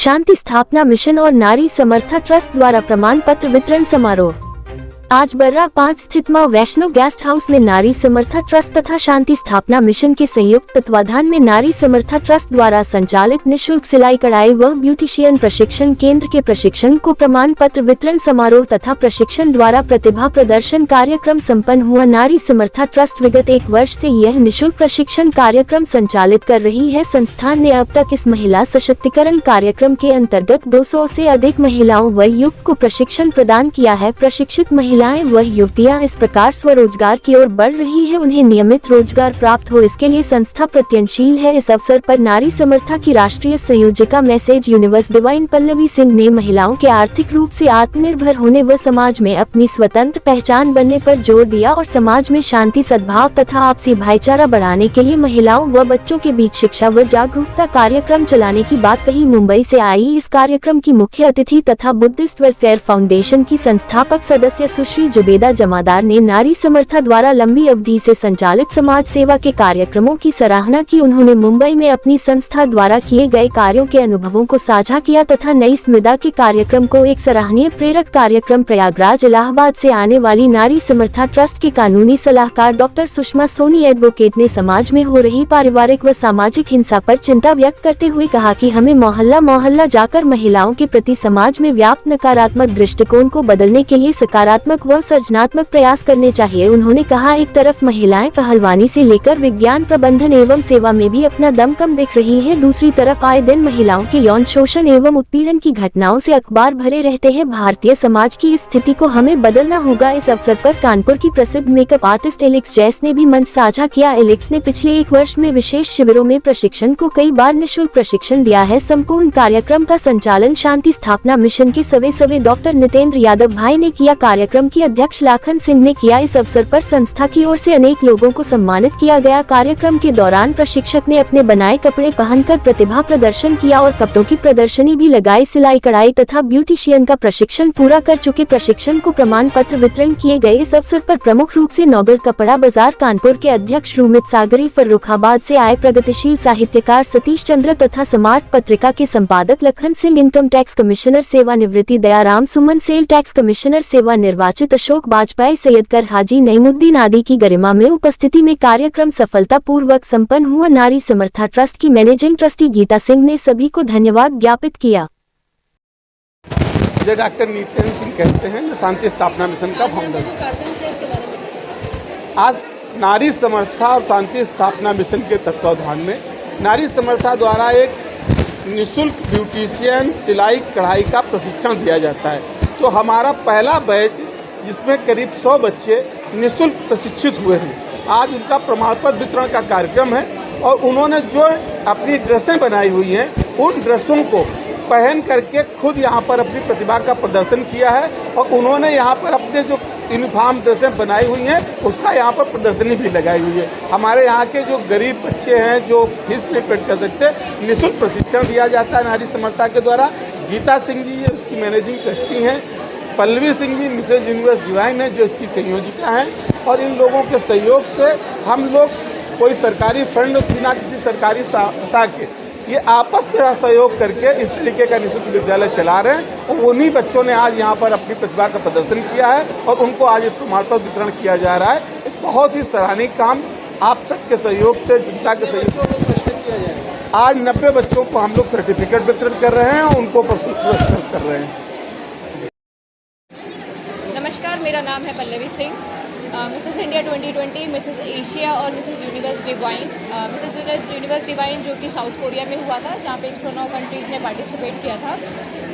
शांति स्थापना मिशन और नारी समर्था ट्रस्ट द्वारा प्रमाण पत्र वितरण समारोह। आज बर्रा 5 स्थित मां वैष्णो गेस्ट हाउस में नारी समर्था ट्रस्ट तथा शांति स्थापना मिशन के संयुक्त तत्वाधान में नारी समर्था ट्रस्ट द्वारा संचालित निःशुल्क सिलाई कढ़ाई व ब्यूटिशियन प्रशिक्षण केंद्र के प्रशिक्षण को प्रमाण पत्र वितरण समारोह तथा प्रशिक्षण द्वारा प्रतिभा प्रदर्शन कार्यक्रम संपन्न हुआ। नारी समर्था ट्रस्ट विगत 1 वर्ष से यह निःशुल्क प्रशिक्षण कार्यक्रम संचालित कर रही है। संस्थान ने अब तक इस महिला सशक्तिकरण कार्यक्रम के अंतर्गत 200 से अधिक महिलाओं व युवक को प्रशिक्षण प्रदान किया है। प्रशिक्षित महिलाएं व युवतियां इस प्रकार स्वरोजगार की ओर बढ़ रही है, उन्हें नियमित रोजगार प्राप्त हो, इसके लिए संस्था प्रयत्नशील है। इस अवसर पर नारी समर्था की राष्ट्रीय संयोजिका Mrs Universe Divine Pallavi Singh ने महिलाओं के आर्थिक रूप से आत्मनिर्भर होने व समाज में अपनी स्वतंत्र पहचान बनने पर जोर दिया और समाज में शांति, सद्भाव तथा आपसी भाईचारा बढ़ाने के लिए महिलाओं व बच्चों के बीच शिक्षा व जागरूकता कार्यक्रम चलाने की बात कही। मुंबई से आई इस कार्यक्रम की मुख्य अतिथि तथा बुद्धिस्ट वेलफेयर फाउंडेशन की संस्थापक सदस्य सुश्री जुबेदा जमादार ने नारी समर्था द्वारा लंबी अवधि से संचालित समाज सेवा के कार्यक्रमों की सराहना की। उन्होंने मुंबई में अपनी संस्था द्वारा किए गए कार्यों के अनुभवों को साझा किया तथा नई स्मृदा के कार्यक्रम को एक सराहनीय प्रेरक कार्यक्रम प्रयागराज इलाहाबाद से आने वाली नारी समर्था ट्रस्ट के कानूनी सलाहकार डॉक्टर सुषमा सोनी एडवोकेट ने समाज में हो रही पारिवारिक व सामाजिक हिंसा पर चिंता व्यक्त करते हुए कहा कि हमें मोहल्ला मोहल्ला जाकर महिलाओं के प्रति समाज में व्याप्त नकारात्मक दृष्टिकोण को बदलने के लिए सकारात्मक व सृजनात्मक प्रयास करने चाहिए। उन्होंने कहा, एक तरफ महिलाएं पहलवानी से लेकर विज्ञान, प्रबंधन एवं सेवा में भी अपना दम कम दिख रही है, दूसरी तरफ आए दिन महिलाओं के यौन शोषण एवं उत्पीड़न की घटनाओं से अखबार भरे रहते हैं। भारतीय समाज की इस स्थिति को हमें बदलना होगा। इस अवसर पर कानपुर की प्रसिद्ध मेकअप आर्टिस्ट एलेक्स जैस ने भी मंच साझा किया। एलेक्स ने पिछले 1 वर्ष में विशेष शिविरों में प्रशिक्षण को कई बार निःशुल्क प्रशिक्षण दिया है। संपूर्ण कार्यक्रम का संचालन शांति स्थापना मिशन के सवे डॉक्टर नितेंद्र यादव भाई ने किया। कार्यक्रम की अध्यक्ष लाखन सिंह ने किया। इस अवसर पर संस्था की ओर से अनेक लोगों को सम्मानित किया गया। कार्यक्रम के दौरान प्रशिक्षक ने अपने बनाए कपड़े पहनकर प्रतिभा प्रदर्शन किया और कपड़ों की प्रदर्शनी भी लगाई। सिलाई कढ़ाई तथा ब्यूटिशियन का प्रशिक्षण पूरा कर चुके प्रशिक्षण को प्रमाण पत्र वितरण किए गए। इस अवसर पर प्रमुख रूप से नौगढ़ कपड़ा बाजार कानपुर के अध्यक्ष रूमित सागरी, फर्रुखाबाद से आए प्रगतिशील साहित्यकार सतीश चंद्र तथा समाज पत्रिका के संपादक Lakhan Singh, income tax commissioner सेवानिवृत्ति दयाराम सुमन, सेल टैक्स कमिश्नर सेवा निर्वाचित अशोक बाजपेयी, सैयदकर हाजी नईमुद्दीन आदि की गरिमा में उपस्थिति में कार्यक्रम सफलता पूर्वक संपन्न हुआ। नारी समर्था ट्रस्ट की मैनेजिंग ट्रस्टी गीता सिंह ने सभी को धन्यवाद ज्ञापित किया। मुझे डॉक्टर नितेंद्र सिंह कहते हैं, मैं शांति स्थापना मिशन का फाउंडर। आज नारी समर्था और शांति स्थापना मिशन के तत्वाधान में नारी समर्था द्वारा एक निःशुल्क ब्यूटिशियन सिलाई कढ़ाई का प्रशिक्षण दिया जाता है। तो हमारा पहला बैच जिसमें करीब 100 बच्चे निःशुल्क प्रशिक्षित हुए हैं, आज उनका प्रमाण पत्र वितरण का कार्यक्रम है और उन्होंने जो अपनी ड्रेसें बनाई हुई हैं उन ड्रेसों को पहन करके खुद यहाँ पर अपनी प्रतिभा का प्रदर्शन किया है और उन्होंने यहाँ पर अपने जो यूनिफॉर्म ड्रेसें बनाई हुई हैं उसका यहाँ पर प्रदर्शनी भी लगाई हुई है। हमारे यहाँ के जो गरीब बच्चे हैं जो फीस नहीं पे कर सकते, निःशुल्क प्रशिक्षण दिया जाता है नारी समर्था के द्वारा। गीता सिंह जी उसकी मैनेजिंग ट्रस्टी हैं, Pallavi Singh ji Mrs universe divine है जो इसकी संयोजिका हैं और इन लोगों के सहयोग से हम लोग कोई सरकारी फंड बिना किसी सरकारी संस्था के ये आपस में सहयोग करके इस तरीके का निःशुल्क विद्यालय चला रहे हैं और उन्हीं बच्चों ने आज यहाँ पर अपनी प्रतिभा का प्रदर्शन किया है और उनको आज प्रमाण पत्र वितरण किया जा रहा है। एक बहुत ही सराहनीय काम आप सबके सहयोग से, जनता के सहयोग से किया जाए। आज 90 बच्चों को हम लोग सर्टिफिकेट वितरण कर रहे हैं और उनको पुरस्कृत कर रहे हैं। नमस्कार, मेरा नाम है Pallavi Singh. Mrs India 2020, Mrs Asia और Mrs Universe Divine. Mrs Universe Divine जो कि साउथ कोरिया में हुआ था, जहाँ पे 109 कंट्रीज़ ने पार्टिसिपेट किया था,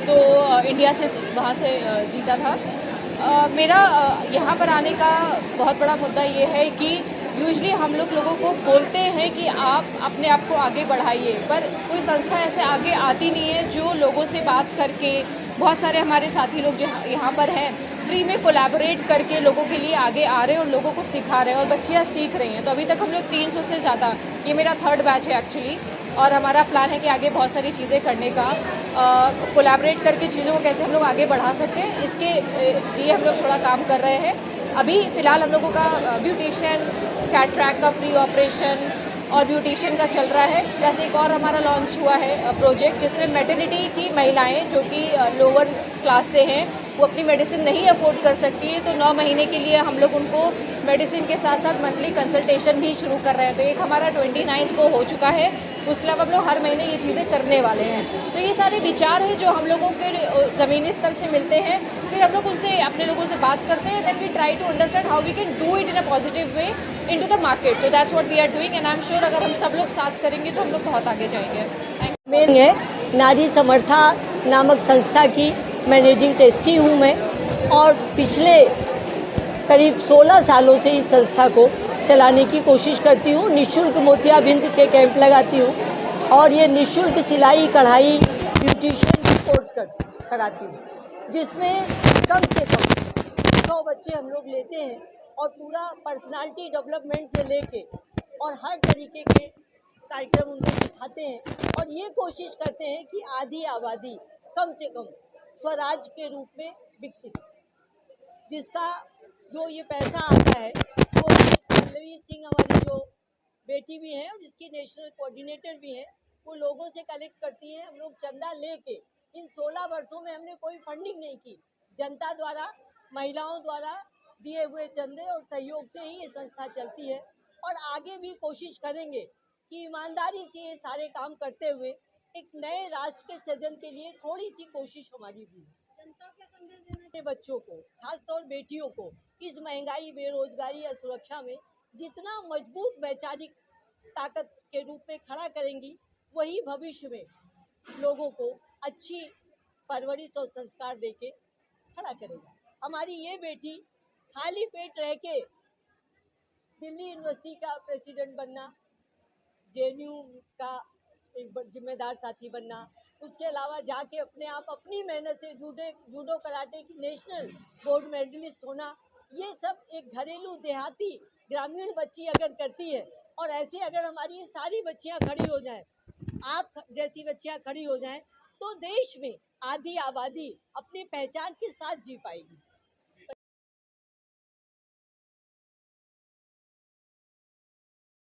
तो इंडिया से वहाँ से जीता था। मेरा यहाँ पर आने का बहुत बड़ा मुद्दा ये है कि यूजली हम लोगों को बोलते हैं कि आप अपने आप को आगे बढ़ाइए, पर कोई संस्था ऐसे आगे आती नहीं है जो लोगों से बात करके। बहुत सारे हमारे साथी लोग जो यहाँ पर हैं फ्री में कोलैबोरेट करके लोगों के लिए आगे आ रहे हैं और लोगों को सिखा रहे हैं और बच्चियाँ सीख रही हैं। तो अभी तक हम लोग 300 से ज़्यादा, ये मेरा 3rd बैच है एक्चुअली, और हमारा प्लान है कि आगे बहुत सारी चीज़ें करने का, कोलैबोरेट करके चीज़ों को कैसे हम लोग आगे बढ़ा सकते हैं, इसके लिए हम लोग थोड़ा काम कर रहे हैं। अभी फ़िलहाल हम लोगों का ब्यूटिशियन, कैटरैक्ट का फ्री ऑपरेशन, और ब्यूटिशियन का चल रहा है। प्लस एक और हमारा लॉन्च हुआ है प्रोजेक्ट, जिसमें मैटरनिटी की महिलाएं जो कि लोअर क्लास से हैं, वो अपनी मेडिसिन नहीं अफोर्ड कर सकती है, तो 9 महीने के लिए हम लोग उनको मेडिसिन के साथ साथ मंथली कंसल्टेशन भी शुरू कर रहे हैं। तो एक हमारा 29 को हो चुका है, उसके अलावा हम लोग हर महीने ये चीज़ें करने वाले हैं। तो ये सारे विचार हैं जो हम लोगों के ज़मीनी स्तर से मिलते हैं, फिर हम लोग उनसे अपने लोगों से बात करते हैं, then we try to understand how we can do it in a positive way into the market. तो that's what we are doing and I am sure अगर हम सब लोग साथ करेंगे तो हम लोग बहुत आगे जाएंगे। मेन है नारी समर्था नामक संस्था की मैनेजिंग ट्रस्टी हूँ मैं, और पिछले करीब 16 सालों से इस संस्था को चलाने की कोशिश करती हूँ। निःशुल्क मोतियाबिंद के कैंप लगाती हूँ और ये निःशुल्क सिलाई कढ़ाई ब्यूटिशियन की कोर्स कराती हूँ, जिसमें कम से कम 100 बच्चे हम लोग लेते हैं और पूरा पर्सनालिटी डेवलपमेंट से लेके और हर तरीके के कार्यक्रम उनको सिखाते हैं और ये कोशिश करते हैं कि आधी आबादी कम से कम स्वराज के रूप में विकसित, जिसका जो ये पैसा आता है वो पल्लवी सिंह हमारी जो बेटी भी हैं और जिसकी नेशनल कोऑर्डिनेटर भी हैं, वो लोगों से कलेक्ट करती हैं। हम लोग चंदा लेके इन 16 वर्षों में हमने कोई फंडिंग नहीं की, जनता द्वारा महिलाओं द्वारा दिए हुए चंदे और सहयोग से ही ये संस्था चलती है और आगे भी कोशिश करेंगे कि ईमानदारी से ये सारे काम करते हुए एक नए राष्ट्र के सृजन के लिए थोड़ी सी कोशिश हमारी भी है। जनता के संदेश देने बच्चों को, खासतौर बेटियों को, इस महंगाई बेरोजगारी या सुरक्षा में जितना मजबूत वैचारिक ताकत के रूप में खड़ा करेंगी, वही भविष्य में लोगों को अच्छी परवरिश और संस्कार देके खड़ा करेगा। हमारी ये बेटी खाली पेट रह के दिल्ली यूनिवर्सिटी का प्रेसिडेंट बनना, जेएनयू का एक जिम्मेदार साथी बनना, उसके अलावा जाके अपने आप अपनी मेहनत से जूडो कराटे की नेशनल गोल्ड मेडलिस्ट होना, ये सब एक घरेलू देहाती ग्रामीण बच्ची अगर करती है और ऐसे अगर हमारी ये सारी बच्चियां खड़ी हो जाएं, आप जैसी बच्चियां खड़ी हो जाएं, तो देश में आधी आबादी अपनी पहचान के साथ जी पाएगी।